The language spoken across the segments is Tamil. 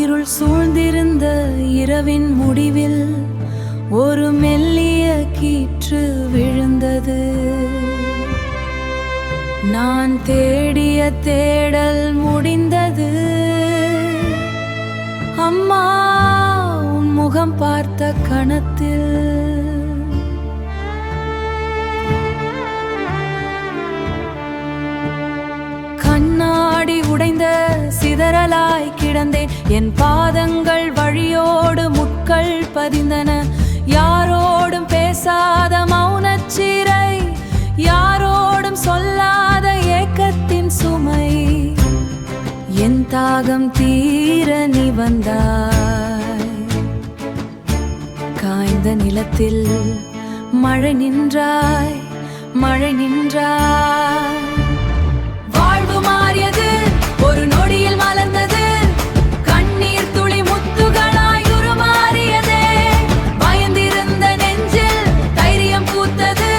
இருள் சூழ்ந்திருந்த இரவின் முடிவில் ஒரு மெல்லிய கீற்று விழுந்தது. நான் தேடிய தேடல் முடிந்தது. அம்மா உன் முகம் பார்த்த கணத்தில் கண்ணாடி உடைந்த சிதறலாய் கிடந்தேன். என் பாதங்கள் வழியோடு முட்கள் பதிந்தன. யாரோடும் பேசாத மௌனச்சிறை, யாரோடும் சொல்லாத ஏக்கத்தின் சுமை. என் தாகம் தீர நீ வந்தாய். காய்ந்த நிலத்தில் மழை நின்றாய், மழை நின்றாய். வாழ்வு மாறியது, ஒரு நொடியில் மலர்ந்தது. கண்ணீர் துளி முத்துகளாய் உருமாறியதே. பயந்திருந்த நெஞ்சில் தைரியம் பூத்தது.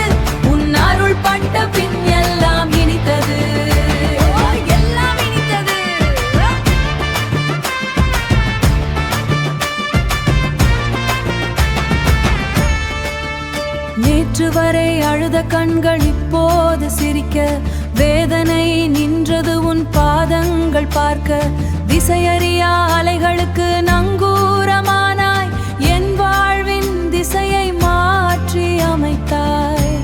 உன் அருள் பட்ட பின் எல்லாம் இனித்தது, எல்லாம் இனித்தது. நேற்று வரை அழுத கண்கள் இப்போது சிரிக்க. வேதனை நின்றது உன் பாதங்கள் பார்க்க. திசையறியா அலைகளுக்கு நங்கூரமானாய். என் வாழ்வின் திசையை மாற்றி அமைத்தாய்.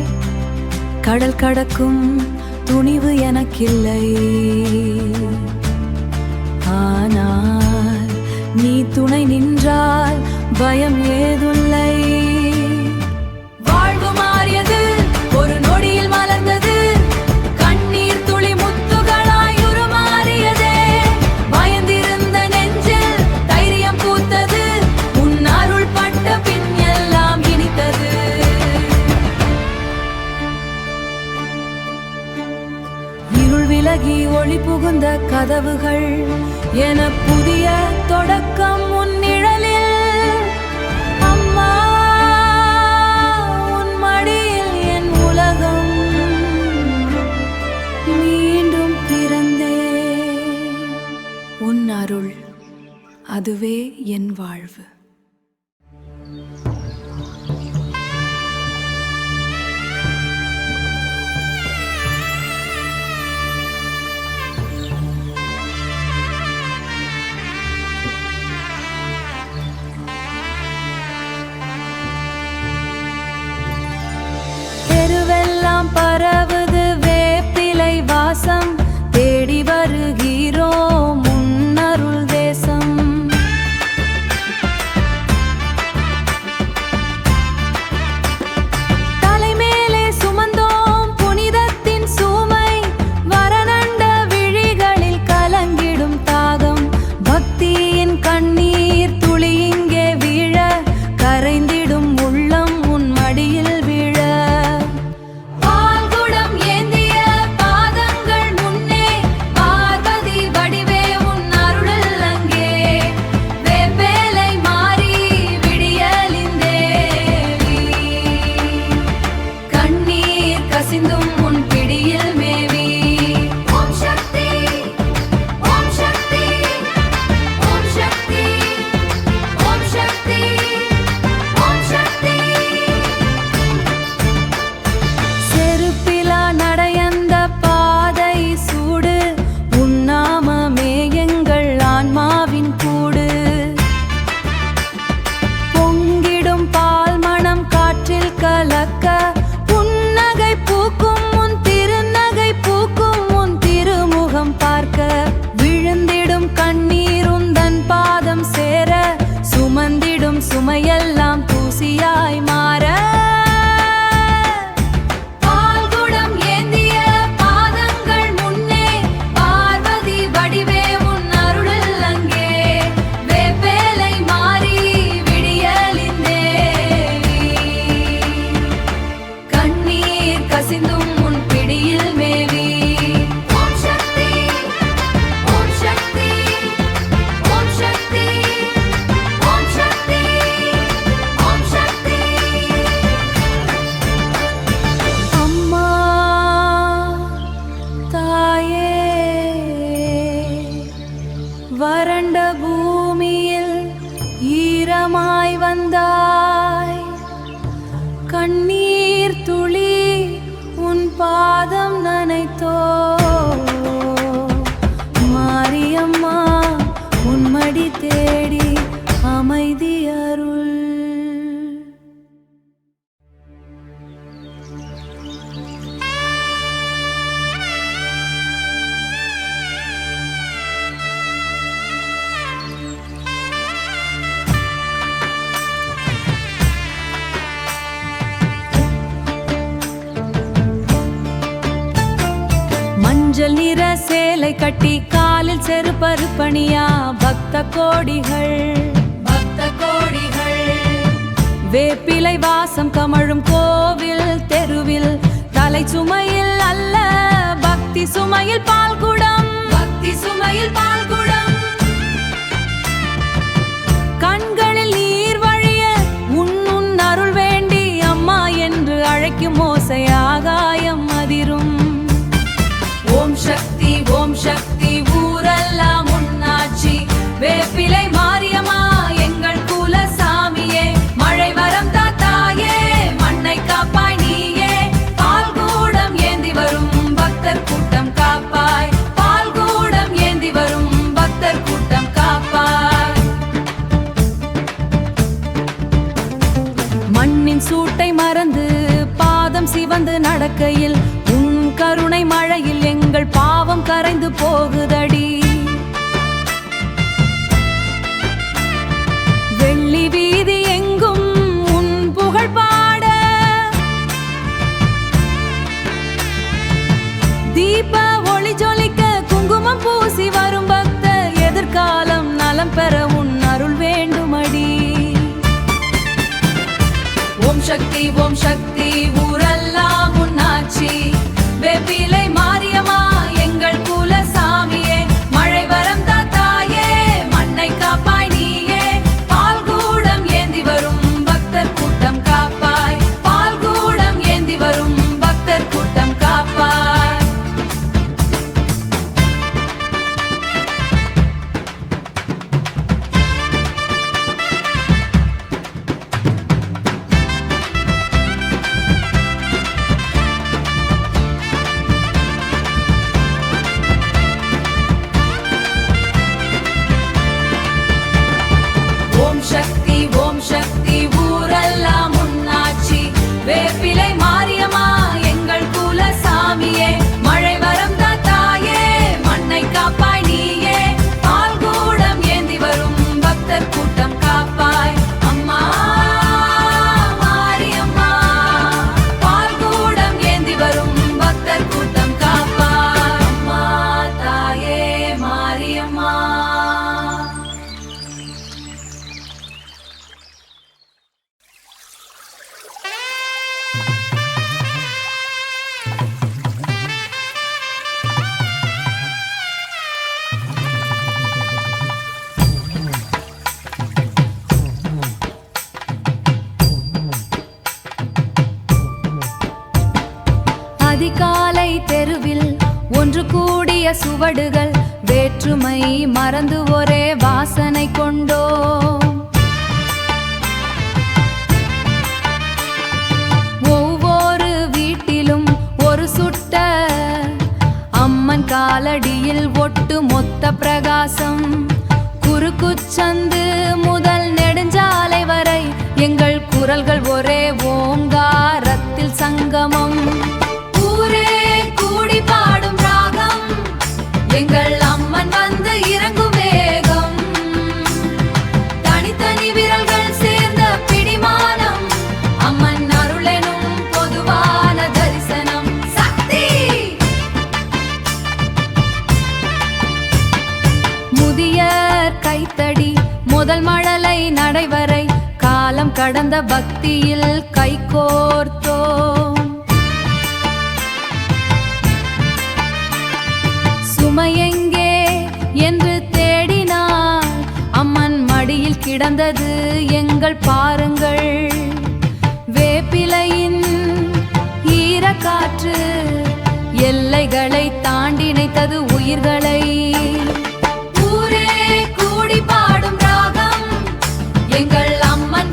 கடல் கடக்கும் துணிவு எனக்கில்லை, ஆனால் நீ துணை நின்றால் பயம் ஏதுல்லை. வாழ்வு மாறியது, ஒரு நொடியில் மலர்ந்தது. கண்ணீர் துளி முத்துகளாய் உருமாறியதே. பயந்திருந்த நெஞ்சில் தைரியம் பூத்தது. உன் அருள் பட்ட பின் எல்லாம் இனித்தது. இருள் விலகி ஒளி புகுந்த கதவுகள் என புதிய தொடக்கம் உன் நிழலில். அம்மா உன் மடியில் என் உலகம் மீண்டும் பிறந்தே. உன் அருள், அதுவே என் வாழ்வு. தெருவெல்லாம் பரவுது வேப்பிலை வாசம். தேடி வருகிறோம் உன் அருள் தேசம். வந்தாய். கண்ணீர் துளி உன் பாதம் நனைத்தோ மாரியம்மா, உன்மடி தேடி அமைதி அருள். மஞ்சள் நிற சேலை கட்டி காலில் செருப்பரு பணியா பக்த கோடிகள், பக்த கோடிகள். வேப்பிலை வாசம் கமழும் கோவில் தெருவில் தலை சுமையில் அல்ல பக்தி சுமையில் பால்குடம், பக்தி சுமையில் பால்குடம். கண்களில் நீர் வழிய உன் அருள் வேண்டி அம்மா என்று அழைக்கும் ஓசை ஆகாயம் அதிரும். ஓம் சக்தி ஓம் சக்தி ஊரெல்லாம் உன்னாட்சி. வேப்பிலை மாரியம்மா எங்கள் குல சாமியே, மழை வரம் தாத்தாயே மண்ணை காப்பாய் நீயே. பால்கூடம் ஏந்தி வரும் பக்தர் கூட்டம் காப்பாய், பால்கூடம் ஏந்தி வரும் பக்தர் கூட்டம் காப்பாய். மண்ணின் சூட்டை மறந்து பாதம் சிவந்து நடக்கையில் கருணை மழையில் எங்கள் பாவம் கரைந்து போகுதடி. வெள்ளி வீதி எங்கும் உன் புகழ் பாட, தீப ஒளி ஜொலிக்க குங்குமம் பூசி வரும் பக்தர் எதிர்காலம் நலம் பெற உன் அருள் வேண்டுமடி. ஓம் சக்தி ஓம் சக்தி ஊரெல்லாம் உன்னாட்சி. வேப்பிலை மாரியம்மா எங்கள் குல சாமியே, மழை வரம் தாத்தாயே மண்ணை காப்பாய் நீயே. பால்கூடம் ஏந்தி வரும் பக்தர் கூட்டம் காப்பாய், பால்கூடம் ஏந்தி வரும் பக்தர் கூட்டம் காப்பாய். சக்தி ஓம் சக்தி ஊரெல்லாம் உன்னாட்சி. வேப்பிலை மாரியம்மா எங்கள் குல சாமியே, மழை வரம் தாத்தாயே மண்ணை காப்பாய் நீயே. பால்கூடம் ஏந்தி வரும் பக்தர் கூட்டம் காப்பாய். அம்மா மாரியம்மா, பால்கூடம் ஏந்தி வரும் பக்தர் கூட்டம் காப்பாய். அம்மா தாயே மாரியம்மா. அதிகாலை தெருவில் ஒன்று கூடிய சுவடுகள், வேற்றுமை மறந்து ஒரே வாசனை கொண்டோம். ஒவ்வொரு வீட்டிலும் ஒரு சுட்ட அம்மன் காலடியில் ஒட்டு மொத்த பிரகாசம். குறுக்குச்சந்து முதல் நெடுஞ்சாலை வரை எங்கள் குரல்கள் ஒரே ஓங்காரத்தில் சங்கமம். ஊரே கூடி பாடும் ராகம், எங்கள் அம்மன் வந்து இறங்கும் வேகம். தனித்தனி விரல்கள் சேர்ந்த பிடிமானம், அம்மன் அருளெனும் பொதுவான தரிசனம். சக்தி முதியர் கைத்தடி முதல் மழலை நடைவரை காலம் கடந்த பக்தியில் கைகோர்த்தோம். சுமையெங்கே என்று தேடினார், அம்மன் மடியில் கிடந்தது எங்கள் பாருங்கள். வேப்பிலையின் ஈரக்காற்று எல்லைகளை தாண்டி நினைத்தது உயிர்களை. ஊரே கூடி பாடும் ராகம், எங்கள் அம்மன்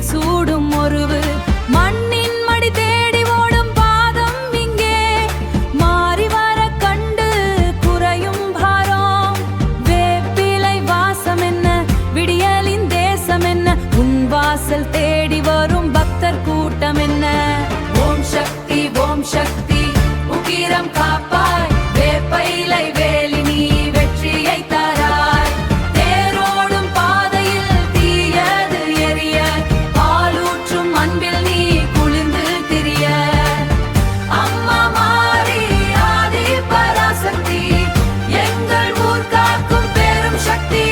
சூடும் ஒருவு மண்ணின் மடி தேடி ஓடும் பாதம் இங்கே மாறி வர கண்டு குறையும் பாரம் வேப்பிலை வாசம் என்ன விடியலின் தேசம் என்ன உன் வாசல் தேடி வரும் பக்தர் கூட்டம் என்ன ஓம் சக்தி உக்கிரம் காப்பாய் வேப்பைலை வேலி நீ வெற்றியை தராய் தேரோடும் பாதையில் தீயது எரிய பாலூற்றும் அன்பில் நீ குளிர்ந்து திரிய அம்மா மாறி ஆதி பராசக்தி எங்கள் ஊர் காக்கும் பெரும் சக்தி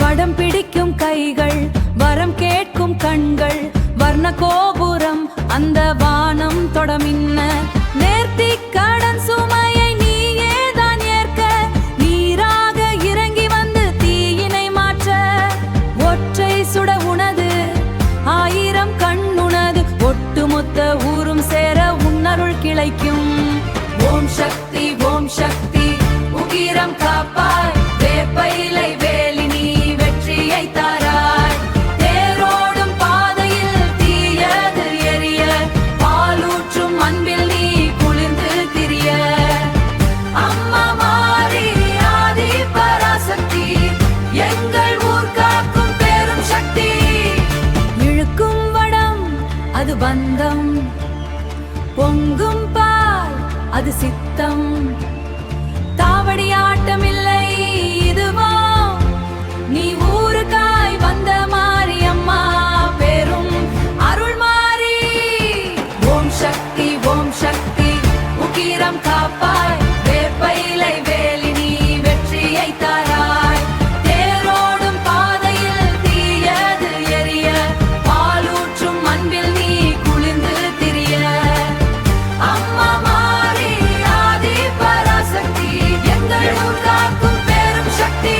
வடம் பிடிக்கும் கைகள் வரம் கேட்கும் கண்கள் வர்ண கோபுரம் அந்த வானம் தொடமின்ன நேர்த்தி கடன் சுமையை நீயே தான் ஏற்க நீராக இறங்கி வந்து தீயினை மாற்ற ஒற்றை சுட உனது ஆயிரம் கண்ணுனது ஒட்டுமொத்த ஊரும் சேர உன்னருள் கிளைக்கும் ஓம் சக்தி உக்கிரம் காப்பாய் வேப்பைலை வேலி நீ வெற்றியை தராய் தேரோடும் பாதையில் தீயது எரிய பாலூற்றும் அன்பில் நீ குளிர்ந்து திரிய அம்மா மாறி ஆதி பராசக்தி எங்கள் ஊர் காக்கும் பெரும் சக்தி இழுக்கும் வடம் அது பந்தம் பொங்கும் பால் அது சித்தம் தாவடி ஆட்டம் இல்லை இதுவோ நீ ஊருக்காய் வந்த மாரியம்மா பெரும் அருள் மாறி ஓம் சக்தி உக்கிரம் காப்பாய் வேப்பைலை வேலி நீ வெற்றியை தராய் தேரோடும் பாதையில் தீயது எரிய பாலூற்றும் அன்பில் நீ குளிர்ந்து திரிய அம்மா மாறி ஆதி பராசக்தி எங்கள் ஊர் காக்கும் பெரும் சக்தி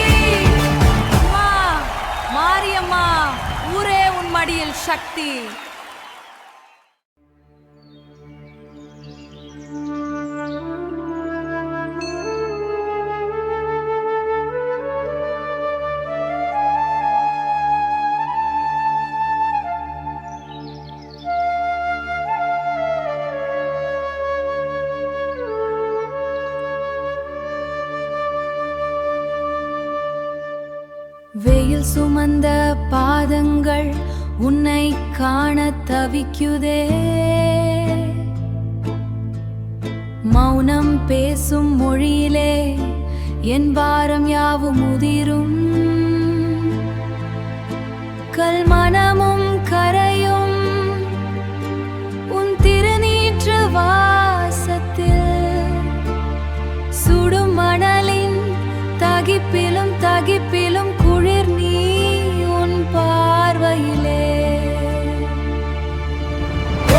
அம்மா மாரியம்மா ஊரே உன் மடியில் சக்தி வெயில் சுமந்த பாதங்கள் உன்னை காண தவிக்குதே மௌனம் பேசும் மொழியிலே என் பாரம் யாவும் முதிரும் கல்மனமும் கரையும் உன் திருநீற்று வாசத்தில் சுடும் மணலின் தகிப்பிலும் குளிர் நீ உன் பார்வையிலே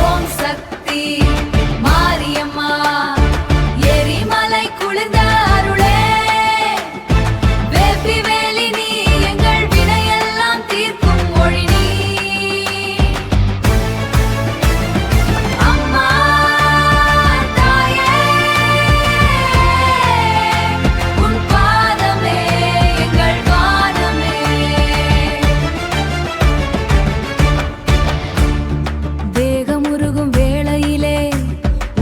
ஓம் சக்தி மாரியம்மா எரிமலை குளிர்ந்த அருளே வேப்பி வேலி நீ எங்கள் வினையெல்லாம் தீர்க்கும் மொழி நீ அம்மா தாயே உன் பாதமே எங்கள் வானமே தேகமுருகும் வேளையிலே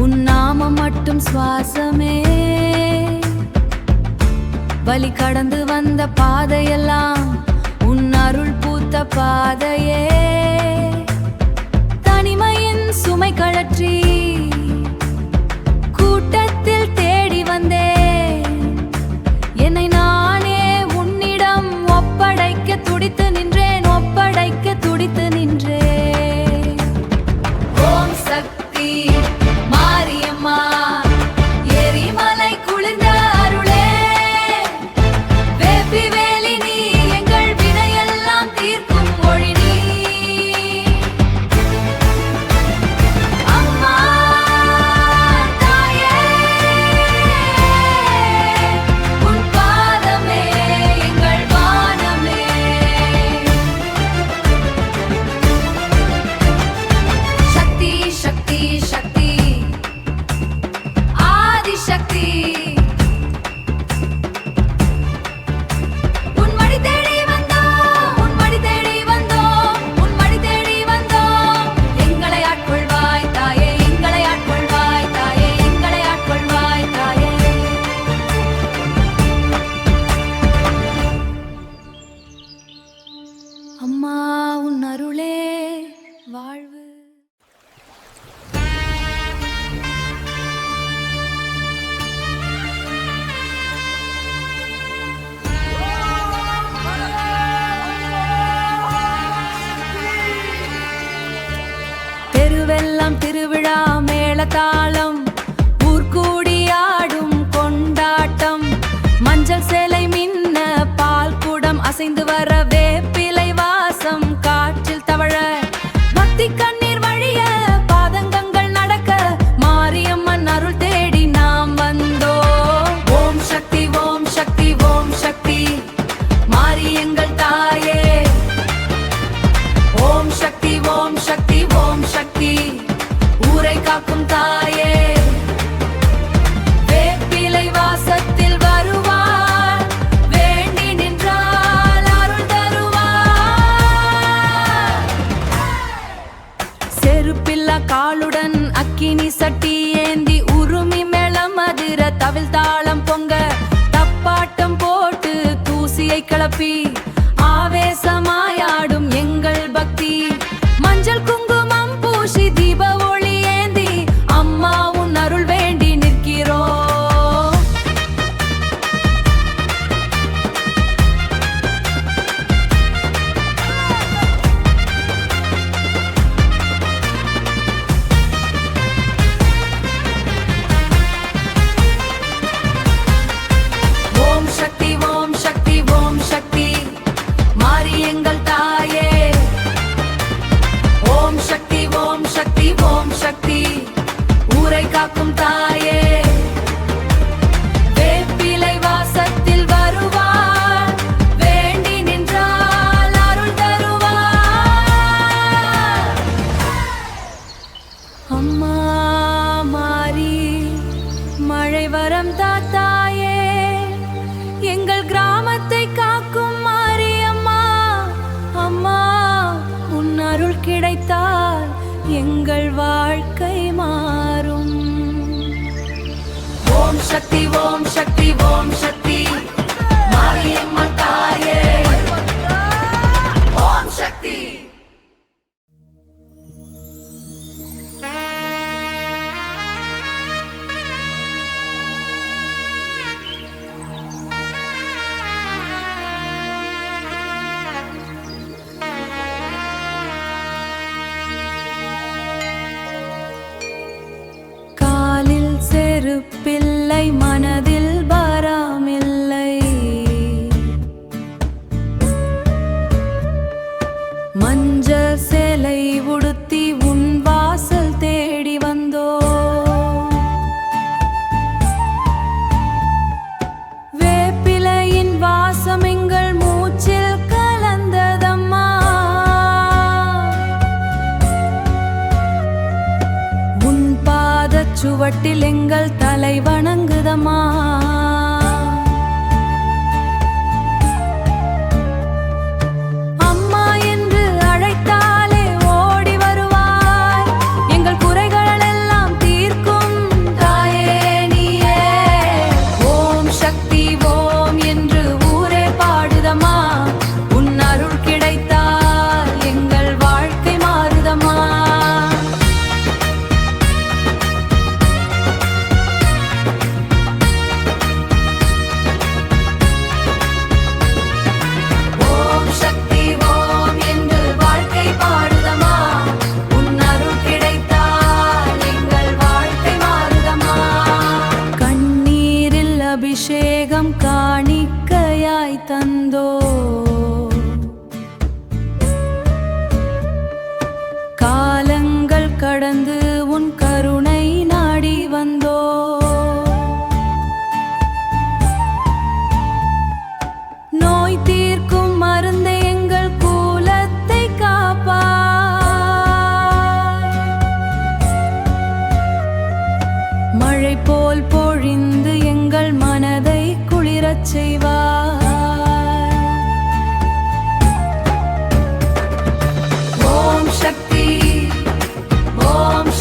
உன் நாமம் மட்டும் சுவாசமே வலி கடந்து வந்த பாதையெல்லாம் உன் அருள் பூத்த பாதையே தனிமையின் சுமை கழற்றி கூட்டத்தில் தேடி வந்தேன் என்னை நானே உன்னிடம் ஒப்படைக்க துடித்து நின்றேன் ஓம் சக்தி மாரியம்மா எரிமலை குளிர்ந்த அருளே வேப்பி வேலி நீ எங்கள் வினையெல்லாம் தீர்க்கும் மொழி நீ அம்மா தாயே உன் பாதமே எங்கள் வானமே அம்மா உன் அருளே வாழ்வு. தெருவெல்லாம் திருவிழா மேளதாளம், ஊர்கூடி ஆடும் கொண்டாட்டம். மஞ்சள் சேலை மின்ன, பால் குடம் அசைந்து வர, வேப்பிலை வாசம் காற்றில் தவழ, பக்தி கண்ணீர் வழிய, பாதங்கங்கள் நடக்க, மாரியம்மன் அருள் தேடி நாம் வந்தோம். ஓம் சக்தி ஓம் சக்தி ஓம் சக்தி, மாரி எங்கள் தாயே. ஓம் சக்தி ஓம் சக்தி ஓம் சக்தி, ஊரை காக்கும் தாயே. வேப்பிலை வாசத்தில் வருவார், வேண்டி நின்றால் அருள் தருவார். செருப்பில்லா காலுடன் அக்கினி சட்டி ஏந்தி, உருமி மேளம் அதிர, தவில் தாளம் பொங்க, தப்பாட்டம் போட்டு தூசியை கிளப்பி, ஆவேசமாயாடும் எங்கள் பக்தி. மஞ்சள் குங்குமம் பூசி, தீப ஒளி ஏந்தி, அம்மா உன் அருள் வேண்டி நிற்கிறோம். ஓம் சக்தி ஓம் சக்தி ஓம் சக்தி, மாரி எங்கள் தாயே. ஓம் சக்தி ஓம் சக்தி ஓம் சக்தி, ஊரை காக்கும் தாயே. வேப்பிலை வாசத்தில் வருவார், வேண்டி நின்றால் அருள் தருவார். அம்மா மாரி மழை வரம் தாத்தாயே, எங்கள் கிராமத்தை காக்கும் மாரியம்மா. அம்மா உன் அருள் கிடைத்தால் எங்கள் வாழ்க்கை மாறும். ஓம் சக்தி ஓம் சக்தி ஓம் சக்தி, மாரியம்மன் தாயே. ஓம் சக்தி. காலில் செருப்பில்லை, மனதில் பாரமில்லை, மஞ்ச சேலை உடுத்தி உன் வாசல் தேடி வந்தோ. வேப்பிலையின் வாசம் எங்கள் மூச்சில் கலந்ததம்மா. உன் பாதச் சுவட்டில் எங்கள் தலை வணங்குதம்மா. அம்மா என்று அழைத்தாலே ஓடி வருவாய், எங்கள் குறைகள் எல்லாம் தீர்க்கும் தாயே நீயே. ஓம் சக்தி ஓம் என்று ஊரே பாடுதம்மா, உன் அருள் கிடைத்தால் எங்கள் வாழ்க்கை மாறுதம்மா. ஓம் சக்தி ஓம் என்று வாழ்க்கை பாடுதம்மா, உன் அருள் கிடைத்தால் எங்கள் வாழ்க்கை மாறுதம்மா. கண்ணீரில் அபிஷேகம் காணிக்கையாய் தந்தோ, காலங்கள் கடந்து உன் கருணை நாடி வந்தோ. நோய் தீர்க்கும் மருந்தை எங்கள் கூலத்தை காப்பாய். மழை போல் பொழிந்து எங்கள் மனதை குளிரச் செய்வாய். ஓம் சக்தி ஓம்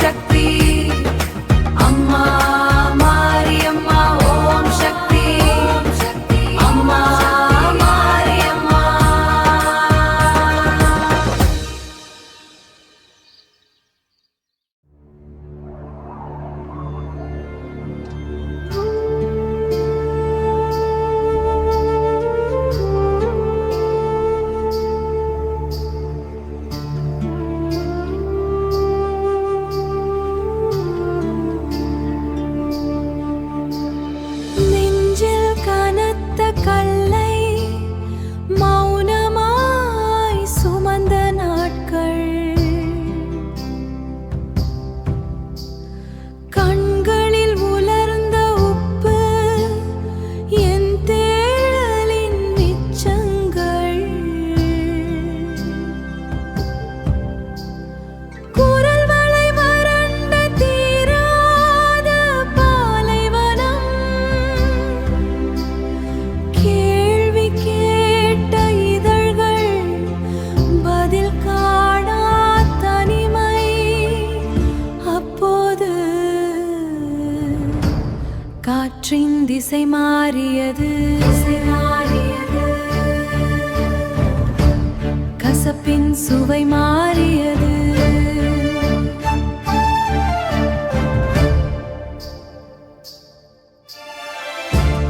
கசப்பின் சுவை மாறியது.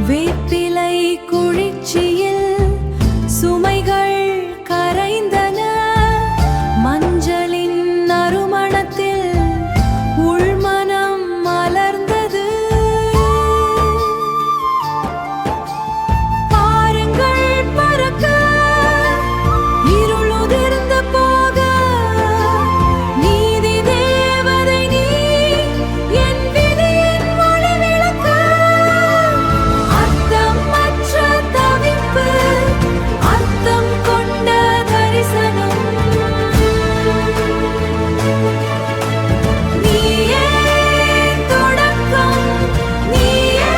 வேப்பிலை குளிர்ச்சியில் சுமைகள் கரைந்தன. மஞ்சளின் நறுமணத்தில் உள்மனம் மலர்ந்தது. பாருங்கள் பறக்க இருளுதிர்ந்து போக, நீதி தேவதை நீ என் விதியின் ஒளி விளக்க. அர்த்தமற்ற தவிப்பு, அர்த்தம் கொண்ட தரிசனம். நீயே தொடக்கம், நீயே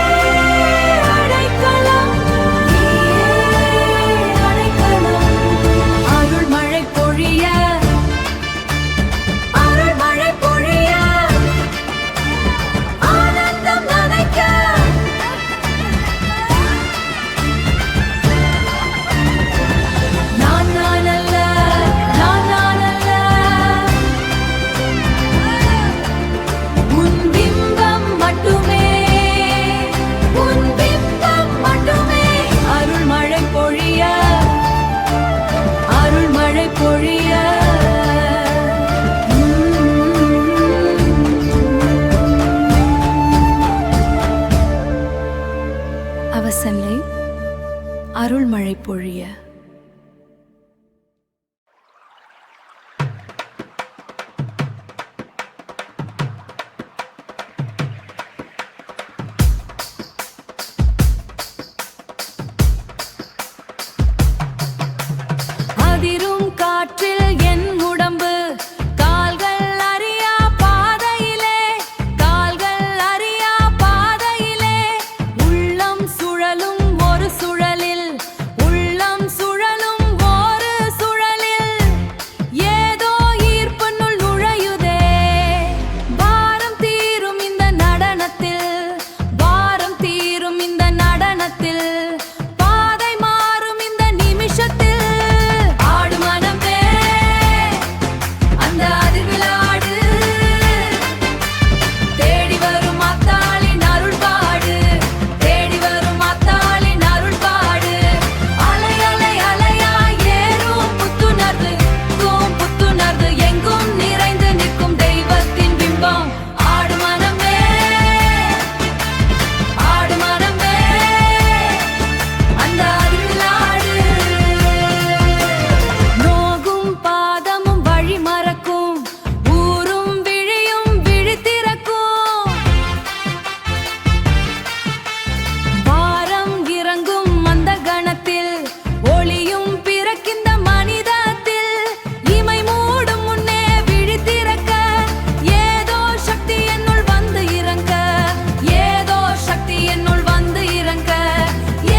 அடைக்கலம், நீயே அடைக்கலம். அருள் மழை பொழிய, அருள் மழை பொழிய, ஆனந்தம் நனைக்க. நான் அல்ல, நான் அல்ல, உன் பிம்பம் மட்டுமே, உன் பிம்பம் மட்டுமே. அருள் மழை பொழிய, அருள் மழை பொழிய. அவசன்லை அருள் மழை பொழிய. அதிரும் காற்றில் என் உடம்பு, கால்கள் அறியா பாதையிலே, கால்கள் அறியா பாதையிலே. உள்ளம் சுழலும் ஒரு சுழலில், உள்ளம் சுழலும் ஒரு சுழலில். ஏதோ ஈர்ப்புனுள் நுழையுதே. வாரம் தீரும் இந்த நடனத்தில், வாரம் தீரும் இந்த நடனத்தில். பாதை மாறும் இந்த நிமிஷத்தில். ஆடு மனமே அந்த அதிர்விலாடு, தேடி வரும் அத்தாளின் அருள் பாடு, தேடி வரும் அத்தாளின் அருள் பாடு. அலை அலை அலையாய் ஏறும் புத்துணர்வு, புத்துணர்வு எங்கும் நிறைந்து நிற்கும் தெய்வத்தின் பிம்பம். ஆடு மனமே, ஆடு மனமே அந்த அதிர்விலாடு. நோகும் பாதமும் வழி மறக்கும், ஊரும் விழியும் விழித்திறக்கும். வாரம் இறங்கும் அந்த கணத்தில், ஒளியும் பிறக்கின்ற மனிதத்தில். இமை மூடும் முன்னே விழித்திறக்க, ஏதோ சக்தி என்னுள் வந்து இறங்க, ஏதோ சக்தி என்னுள் வந்து இறங்க,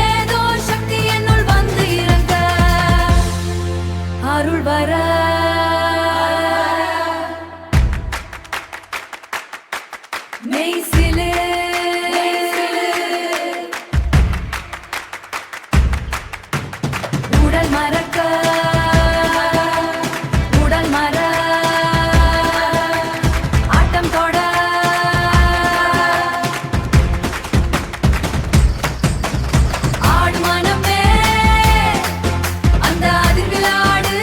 ஏதோ சக்தி என்னுள் வந்து இறங்க. அருள் வர மெய்சிலே, உடல் மறக்க, உடல் மற, ஆட்டம் தொட. ஆடு மனமே அந்த அதிர்விலாடு,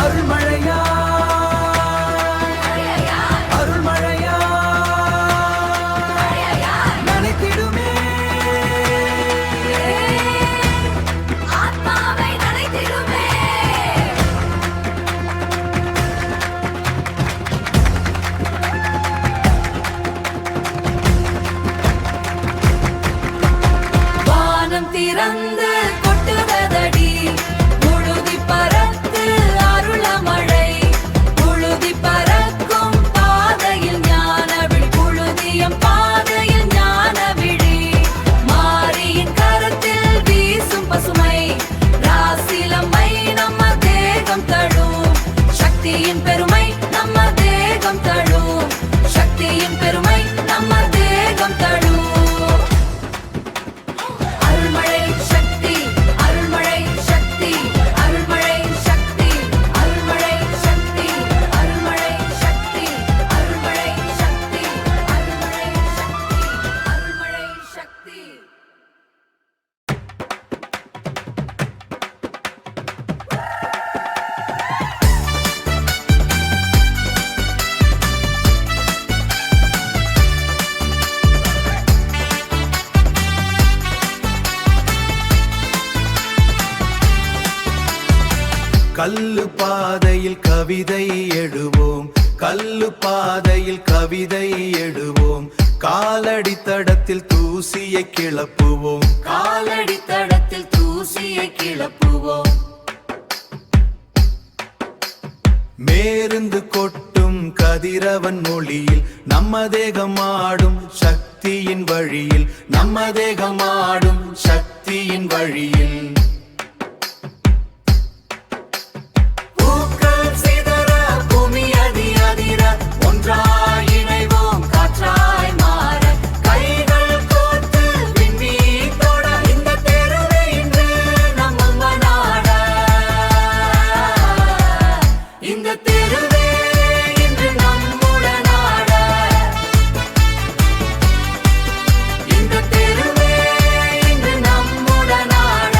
அருள்மழையா அருள்மழையா நனைத்திடுமே ஆத்மாவை நனைத்திடுமே. வானம் திறந்து கொட்டுவதடி புழுதி பறந்து அருளமழை. புழுதி பறக்கும் பாதையில் ஞானவிழி, புழுதியம் பாதையில் ஞானவிழி. மாரியின் கரத்தில் வீசும் பசுமை, ராசிலம்மை நம்ம தேகம் தழும். சக்தியின் பெருமை நம்ம தேகம் தழும். சக்தியின் பெருமை நம்ம தேகம் தழும். அருள்மழை சக்தி, அருள்மழை சக்தி, அருள்மழை சக்தி, அருள்மழை சக்தி, அருள்மழை சக்தி, அருள்மழை சக்தி, அருள்மழை சக்தி, அருள்மழை சக்தி. கல்லு பாதையில் கவிதை எழுவோம், கல்லு பாதையில் கவிதை எழுவோம். காலடி தடத்தில் தூசியை கிளப்புவோம், காலடி தடத்தில் தூசியை கிளப்புவோம். மேருந்து கொட்டும் கதிரவன் மொழியில் நம்ம தேகம் ஆடும் சக்தியின் வழியில், நம்ம தேகம் ஆடும் சக்தியின் வழியில். பூக்கள் சிதற பூமி அதி அதிர, ஒன்றாய் இணைவோம் காற்றாய் மாற. கைகள் கோர்த்து விண்மீன் தொட, இந்த தெருவே இன்று நம்ம நாட. இந்த தெருவே இன்று நம்முடன் ஆட. இந்த தெருவே இன்று நம்முடன் ஆட.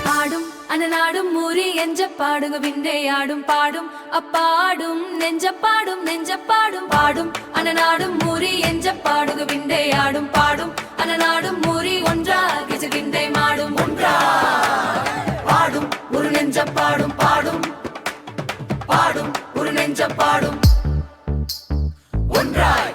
பாடும் அனநாடும் மூறி எஞ்ச பாடுங்க விண்டே ஆடும் பாடும் அப்பாடும் நெஞ்சப்பாடும் நெஞ்சப்பாடும். பாடும் அனநாடும் மூறி எஞ்ச பாடுங்க விண்டே ஆடும் பாடும் அனநாடும் மூறி ஒன்றா கிஜகிண்டை மாடும். ஒன்றா பாடும் ஒரு நெஞ்சப்பாடும், பாடும் பாடும் ஒரு நெஞ்சப்பாடும். ஒன்றாய்